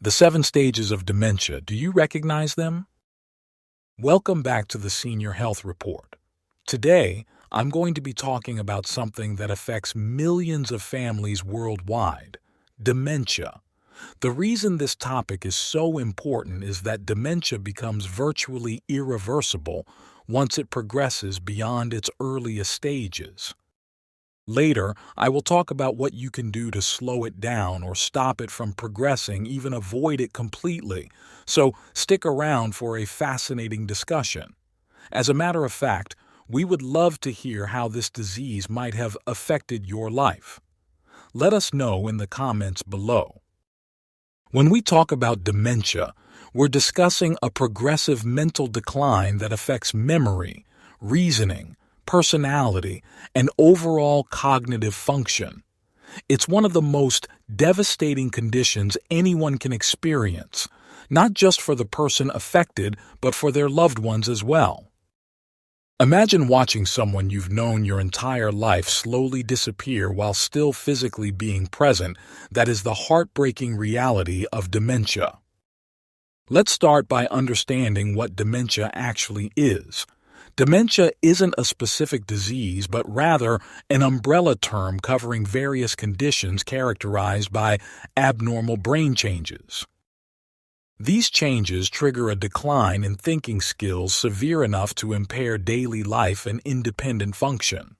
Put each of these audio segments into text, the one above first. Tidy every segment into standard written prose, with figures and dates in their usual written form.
The 7 stages of dementia, do you recognize them? Welcome back to the Senior Health Report. Today, I'm going to be talking about something that affects millions of families worldwide: dementia. The reason this topic is so important is that dementia becomes virtually irreversible once it progresses beyond its earliest stages. Later, I will talk about what you can do to slow it down or stop it from progressing, even avoid it completely. So stick around for a fascinating discussion. As a matter of fact, we would love to hear how this disease might have affected your life. Let us know in the comments below. When we talk about dementia, we're discussing a progressive mental decline that affects memory, reasoning, personality, and overall cognitive function. It's one of the most devastating conditions anyone can experience, not just for the person affected, but for their loved ones as well. Imagine watching someone you've known your entire life slowly disappear while still physically being present. That is the heartbreaking reality of dementia. Let's start by understanding what dementia actually is. Dementia isn't a specific disease, but rather an umbrella term covering various conditions characterized by abnormal brain changes. These changes trigger a decline in thinking skills severe enough to impair daily life and independent function.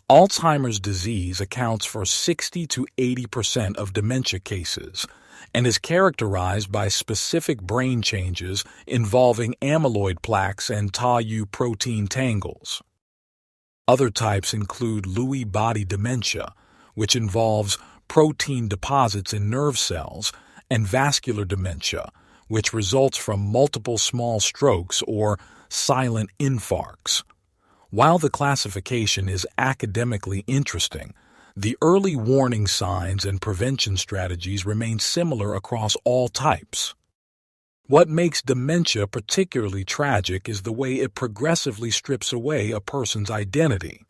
Alzheimer's disease accounts for 60 to 80% of dementia cases and is characterized by specific brain changes involving amyloid plaques and tau protein tangles. Other types include Lewy body dementia, which involves protein deposits in nerve cells, and vascular dementia, which results from multiple small strokes or silent infarcts. While the classification is academically interesting, the early warning signs and prevention strategies remain similar across all types. What makes dementia particularly tragic is the way it progressively strips away a person's identity.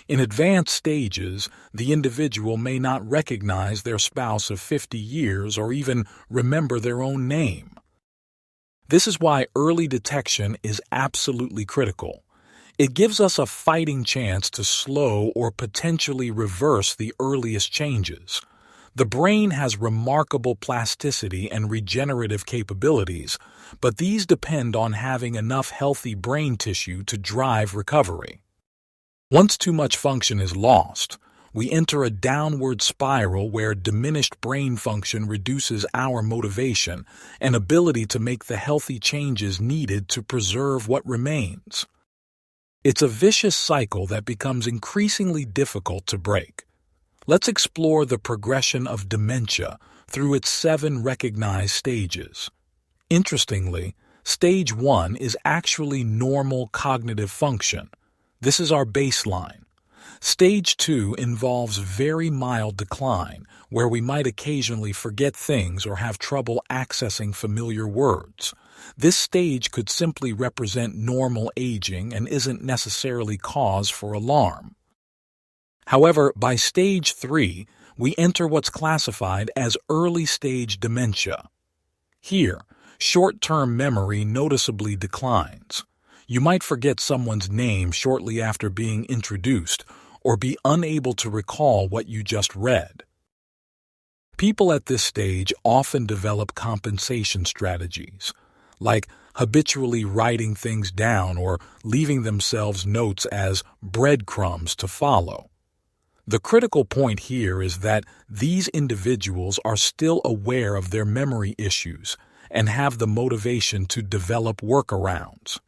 In advanced stages, the individual may not recognize their spouse of 50 years or even remember their own name. This is why early detection is absolutely critical. It gives us a fighting chance to slow or potentially reverse the earliest changes. The brain has remarkable plasticity and regenerative capabilities, but these depend on having enough healthy brain tissue to drive recovery. Once too much function is lost, we enter a downward spiral where diminished brain function reduces our motivation and ability to make the healthy changes needed to preserve what remains. It's a vicious cycle that becomes increasingly difficult to break. Let's explore the progression of dementia through its 7 recognized stages. Interestingly, stage 1 is actually normal cognitive function. This is our baseline. Stage 2 involves very mild decline, where we might occasionally forget things or have trouble accessing familiar words. This stage could simply represent normal aging and isn't necessarily cause for alarm. However, by stage 3, we enter what's classified as early-stage dementia. Here, short-term memory noticeably declines. You might forget someone's name shortly after being introduced, or be unable to recall what you just read. People at this stage often develop compensation strategies, like habitually writing things down or leaving themselves notes as breadcrumbs to follow. The critical point here is that these individuals are still aware of their memory issues and have the motivation to develop workarounds.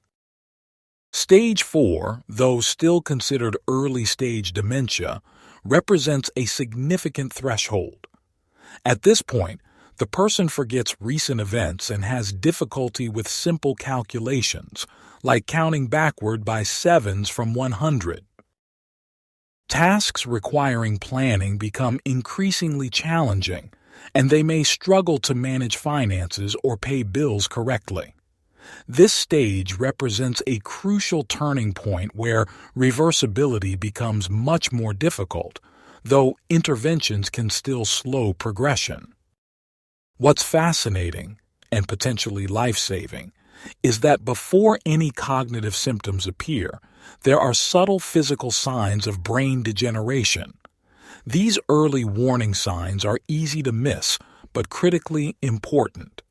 Stage 4, though still considered early-stage dementia, represents a significant threshold. At this point, the person forgets recent events and has difficulty with simple calculations, like counting backward by 7s from 100. Tasks requiring planning become increasingly challenging, and they may struggle to manage finances or pay bills correctly. This stage represents a crucial turning point where reversibility becomes much more difficult, though interventions can still slow progression. What's fascinating, and potentially life-saving, is that before any cognitive symptoms appear, there are subtle physical signs of brain degeneration. These early warning signs are easy to miss, but critically important.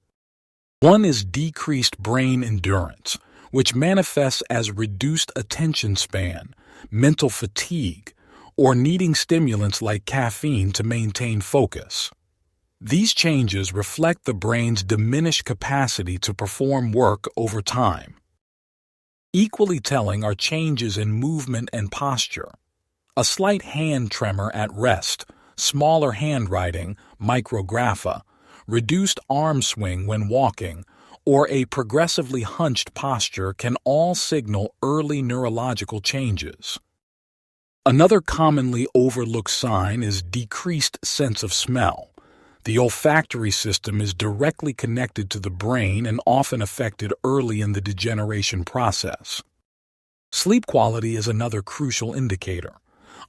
One is decreased brain endurance, which manifests as reduced attention span, mental fatigue, or needing stimulants like caffeine to maintain focus. These changes reflect the brain's diminished capacity to perform work over time. Equally telling are changes in movement and posture. A slight hand tremor at rest, smaller handwriting, micrographa, reduced arm swing when walking, or a progressively hunched posture can all signal early neurological changes. Another commonly overlooked sign is decreased sense of smell. The olfactory system is directly connected to the brain and often affected early in the degeneration process. Sleep quality is another crucial indicator.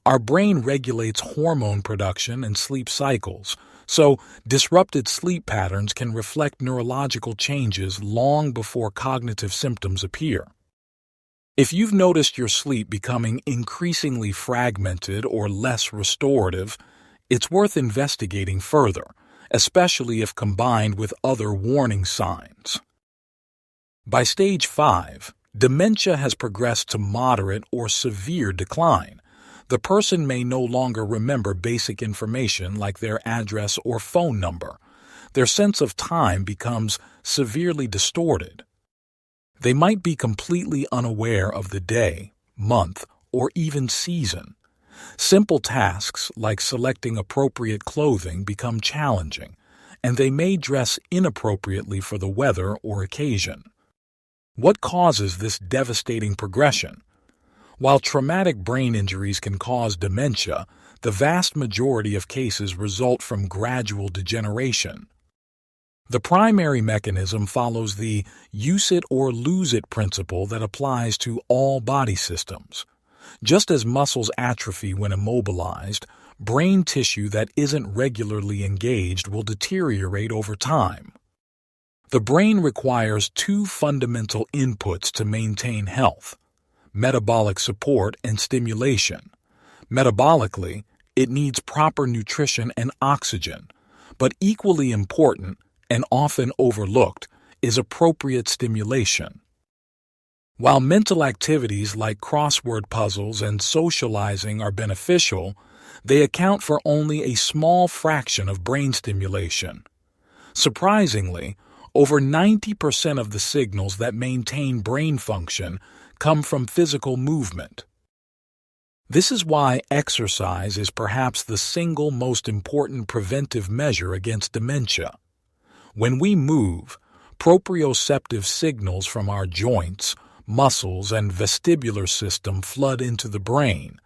Our brain regulates hormone production and sleep cycles, so disrupted sleep patterns can reflect neurological changes long before cognitive symptoms appear. If you've noticed your sleep becoming increasingly fragmented or less restorative, it's worth investigating further, especially if combined with other warning signs. By stage 5, dementia has progressed to moderate or severe decline. The person may no longer remember basic information like their address or phone number. Their sense of time becomes severely distorted. They might be completely unaware of the day, month, or even season. Simple tasks like selecting appropriate clothing become challenging, and they may dress inappropriately for the weather or occasion. What causes this devastating progression? While traumatic brain injuries can cause dementia, the vast majority of cases result from gradual degeneration. The primary mechanism follows the use it or lose it principle that applies to all body systems. Just as muscles atrophy when immobilized, brain tissue that isn't regularly engaged will deteriorate over time. The brain requires two fundamental inputs to maintain health: metabolic support and stimulation. Metabolically, it needs proper nutrition and oxygen, but equally important, and often overlooked, is appropriate stimulation. While mental activities like crossword puzzles and socializing are beneficial, they account for only a small fraction of brain stimulation. Surprisingly, over 90% of the signals that maintain brain function come from physical movement. This is why exercise is perhaps the single most important preventive measure against dementia. When we move, proprioceptive signals from our joints, muscles, and vestibular system flood into the brain,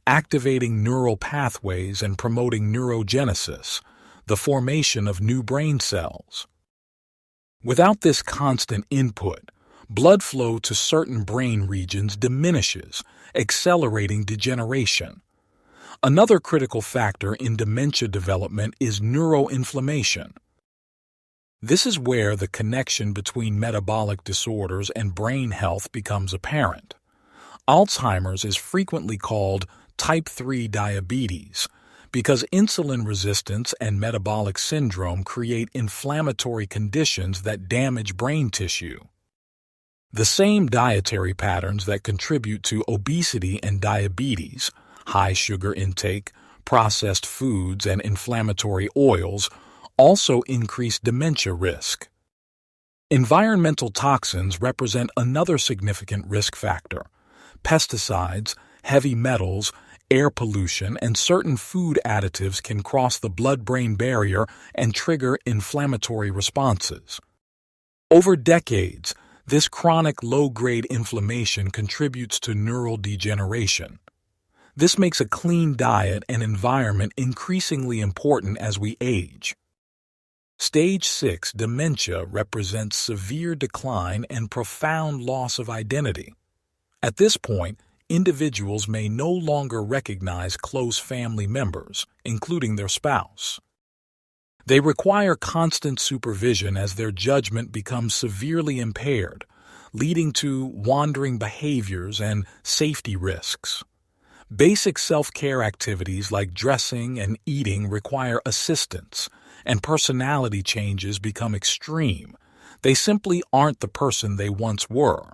activating neural pathways and promoting neurogenesis, the formation of new brain cells. Without this constant input, blood flow to certain brain regions diminishes, accelerating degeneration. Another critical factor in dementia development is neuroinflammation. This is where the connection between metabolic disorders and brain health becomes apparent. Alzheimer's is frequently called type 3 diabetes because insulin resistance and metabolic syndrome create inflammatory conditions that damage brain tissue. The same dietary patterns that contribute to obesity and diabetes, high sugar intake, processed foods, and inflammatory oils, also increase dementia risk. Environmental toxins represent another significant risk factor. Pesticides, heavy metals, air pollution, and certain food additives can cross the blood-brain barrier and trigger inflammatory responses. Over decades, this chronic low-grade inflammation contributes to neural degeneration. This makes a clean diet and environment increasingly important as we age. Stage 6 dementia represents severe decline and profound loss of identity. At this point, individuals may no longer recognize close family members, including their spouse. They require constant supervision as their judgment becomes severely impaired, leading to wandering behaviors and safety risks. Basic self-care activities like dressing and eating require assistance, and personality changes become extreme. They simply aren't the person they once were.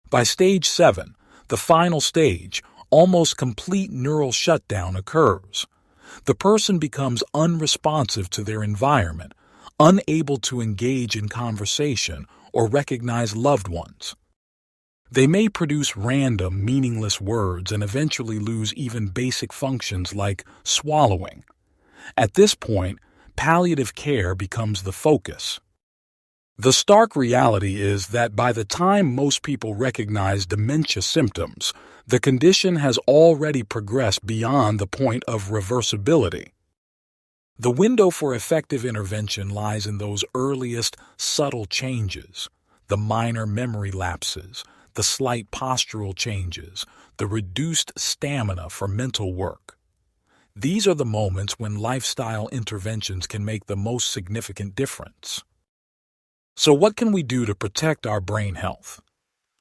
By stage 7, the final stage, almost complete neural shutdown occurs. The person becomes unresponsive to their environment, unable to engage in conversation or recognize loved ones. They may produce random, meaningless words and eventually lose even basic functions like swallowing. At this point, palliative care becomes the focus. The stark reality is that by the time most people recognize dementia symptoms, the condition has already progressed beyond the point of reversibility. The window for effective intervention lies in those earliest, subtle changes, the minor memory lapses, the slight postural changes, the reduced stamina for mental work. These are the moments when lifestyle interventions can make the most significant difference. So what can we do to protect our brain health?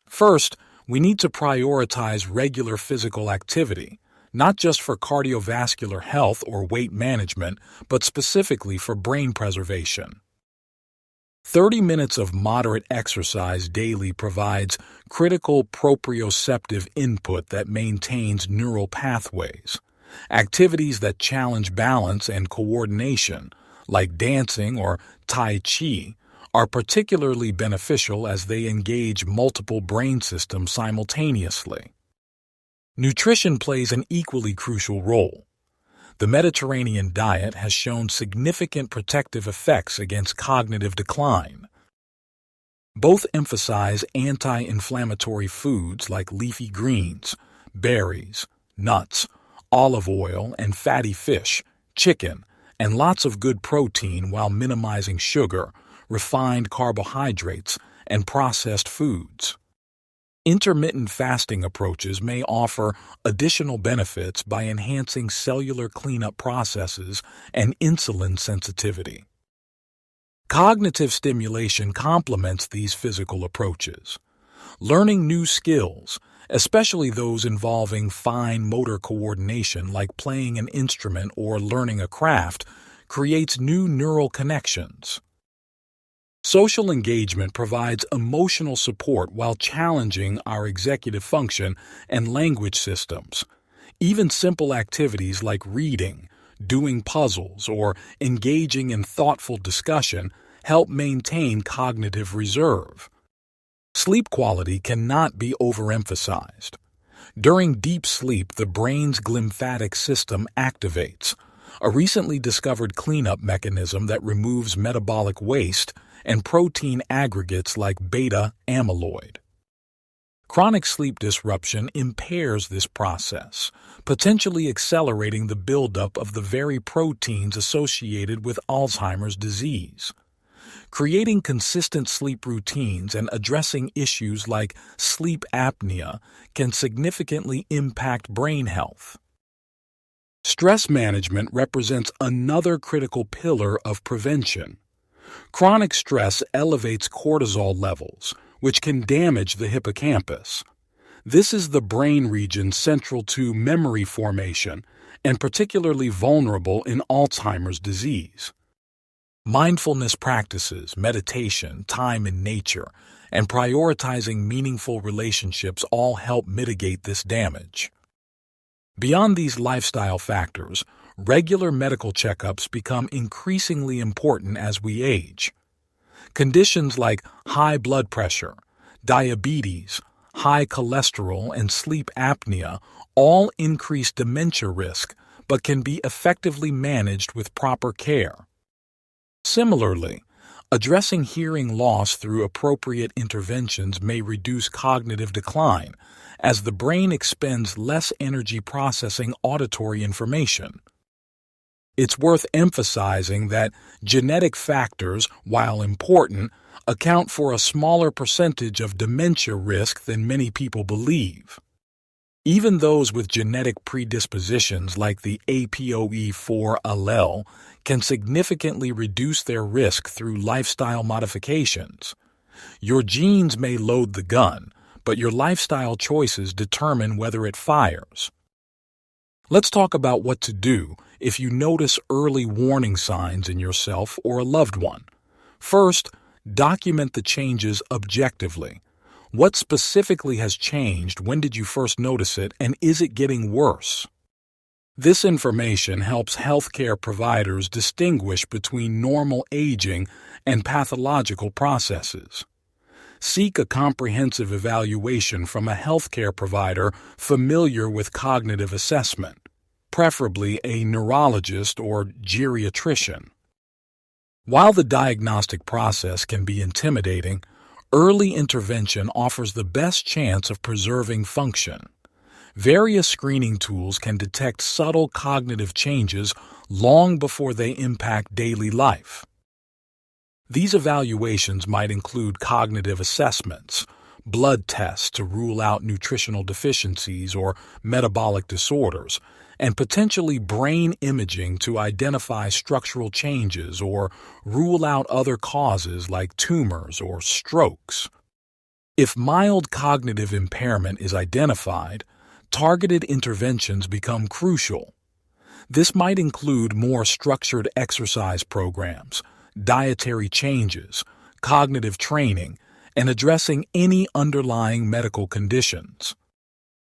First, we need to prioritize regular physical activity, not just for cardiovascular health or weight management, but specifically for brain preservation. 30 minutes of moderate exercise daily provides critical proprioceptive input that maintains neural pathways. Activities that challenge balance and coordination, like dancing or Tai Chi, are particularly beneficial as they engage multiple brain systems simultaneously. Nutrition plays an equally crucial role. The Mediterranean diet has shown significant protective effects against cognitive decline. Both emphasize anti-inflammatory foods like leafy greens, berries, nuts, olive oil and fatty fish, chicken, and lots of good protein while minimizing sugar, refined carbohydrates, and processed foods. Intermittent fasting approaches may offer additional benefits by enhancing cellular cleanup processes and insulin sensitivity. Cognitive stimulation complements these physical approaches. Learning new skills, especially those involving fine motor coordination like playing an instrument or learning a craft, creates new neural connections. Social engagement provides emotional support while challenging our executive function and language systems. Even simple activities like reading, doing puzzles, or engaging in thoughtful discussion help maintain cognitive reserve. Sleep quality cannot be overemphasized. During deep sleep, the brain's glymphatic system activates, a recently discovered cleanup mechanism that removes metabolic waste and protein aggregates like beta amyloid. Chronic sleep disruption impairs this process, potentially accelerating the buildup of the very proteins associated with Alzheimer's disease. Creating consistent sleep routines and addressing issues like sleep apnea can significantly impact brain health. Stress management represents another critical pillar of prevention. Chronic stress elevates cortisol levels, which can damage the hippocampus. This is the brain region central to memory formation and particularly vulnerable in Alzheimer's disease. Mindfulness practices, meditation, time in nature, and prioritizing meaningful relationships all help mitigate this damage. Beyond these lifestyle factors, regular medical checkups become increasingly important as we age. Conditions like high blood pressure, diabetes, high cholesterol, and sleep apnea all increase dementia risk but can be effectively managed with proper care. Similarly, addressing hearing loss through appropriate interventions may reduce cognitive decline as the brain expends less energy processing auditory information. It's worth emphasizing that genetic factors, while important, account for a smaller percentage of dementia risk than many people believe. Even those with genetic predispositions like the APOE4 allele can significantly reduce their risk through lifestyle modifications. Your genes may load the gun, but your lifestyle choices determine whether it fires. Let's talk about what to do if you notice early warning signs in yourself or a loved one. First, document the changes objectively. What specifically has changed? When did you first notice it? And is it getting worse? This information helps healthcare providers distinguish between normal aging and pathological processes. Seek a comprehensive evaluation from a healthcare provider familiar with cognitive assessment, preferably a neurologist or geriatrician. While the diagnostic process can be intimidating, early intervention offers the best chance of preserving function. Various screening tools can detect subtle cognitive changes long before they impact daily life. These evaluations might include cognitive assessments, blood tests to rule out nutritional deficiencies or metabolic disorders, and potentially brain imaging to identify structural changes or rule out other causes like tumors or strokes. If mild cognitive impairment is identified, targeted interventions become crucial. This might include more structured exercise programs, dietary changes, cognitive training, and addressing any underlying medical conditions.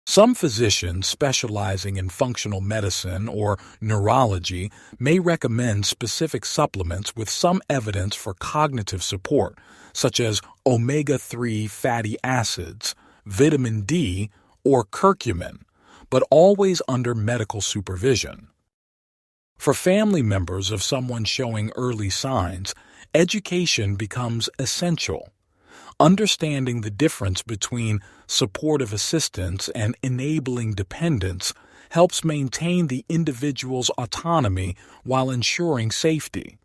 Some physicians specializing in functional medicine or neurology may recommend specific supplements with some evidence for cognitive support, such as omega-3 fatty acids, vitamin D, or curcumin, but always under medical supervision. For family members of someone showing early signs, education becomes essential. Understanding the difference between supportive assistance and enabling dependence helps maintain the individual's autonomy while ensuring safety.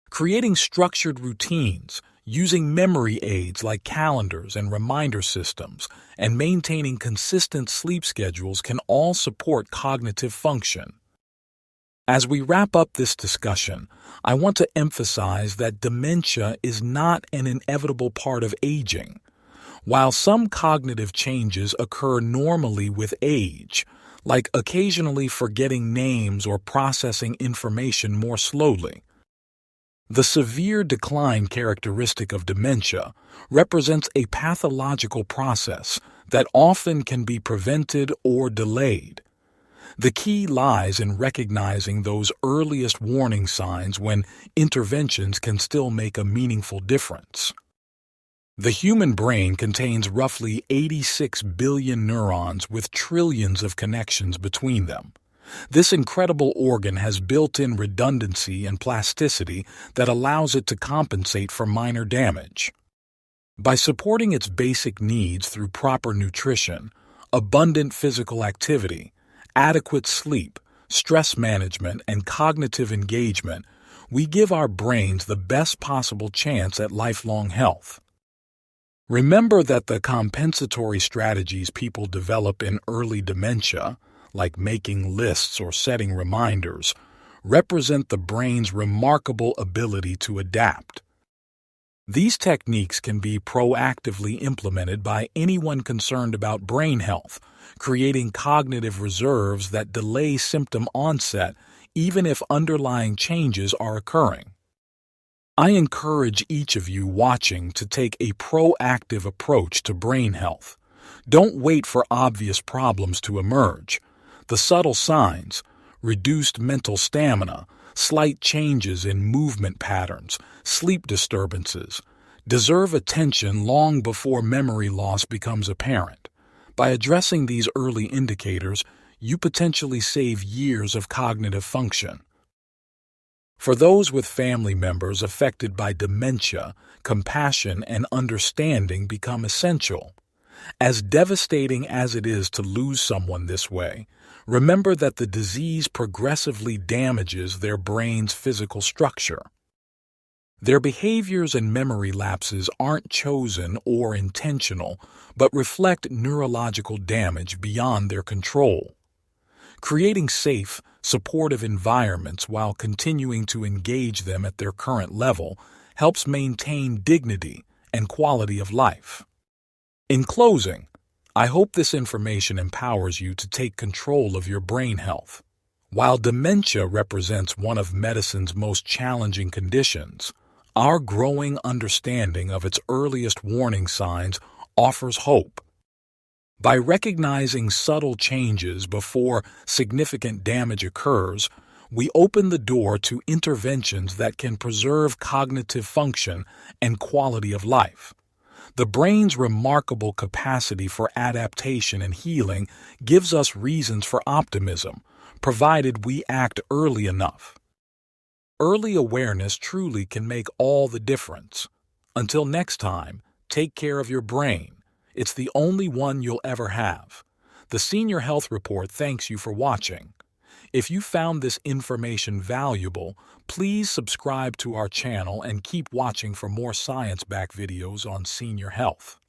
Creating structured routines, using memory aids like calendars and reminder systems, and maintaining consistent sleep schedules can all support cognitive function. As we wrap up this discussion, I want to emphasize that dementia is not an inevitable part of aging. While some cognitive changes occur normally with age, like occasionally forgetting names or processing information more slowly, the severe decline characteristic of dementia represents a pathological process that often can be prevented or delayed. The key lies in recognizing those earliest warning signs when interventions can still make a meaningful difference. The human brain contains roughly 86 billion neurons with trillions of connections between them. This incredible organ has built-in redundancy and plasticity that allows it to compensate for minor damage. By supporting its basic needs through proper nutrition, abundant physical activity, adequate sleep, stress management, and cognitive engagement, we give our brains the best possible chance at lifelong health. Remember that the compensatory strategies people develop in early dementia, like making lists or setting reminders, represent the brain's remarkable ability to adapt. These techniques can be proactively implemented by anyone concerned about brain health, creating cognitive reserves that delay symptom onset even if underlying changes are occurring. I encourage each of you watching to take a proactive approach to brain health. Don't wait for obvious problems to emerge. The subtle signs, reduced mental stamina, slight changes in movement patterns, sleep disturbances, deserve attention long before memory loss becomes apparent. By addressing these early indicators, you potentially save years of cognitive function. For those with family members affected by dementia, compassion and understanding become essential. As devastating as it is to lose someone this way, remember that the disease progressively damages their brain's physical structure. Their behaviors and memory lapses aren't chosen or intentional, but reflect neurological damage beyond their control. Creating safe, supportive environments while continuing to engage them at their current level helps maintain dignity and quality of life. In closing, I hope this information empowers you to take control of your brain health. While dementia represents one of medicine's most challenging conditions, our growing understanding of its earliest warning signs offers hope. By recognizing subtle changes before significant damage occurs, we open the door to interventions that can preserve cognitive function and quality of life. The brain's remarkable capacity for adaptation and healing gives us reasons for optimism, provided we act early enough. Early awareness truly can make all the difference. Until next time, take care of your brain. It's the only one you'll ever have. The Senior Health Report thanks you for watching. If you found this information valuable, please subscribe to our channel and keep watching for more science-backed videos on senior health.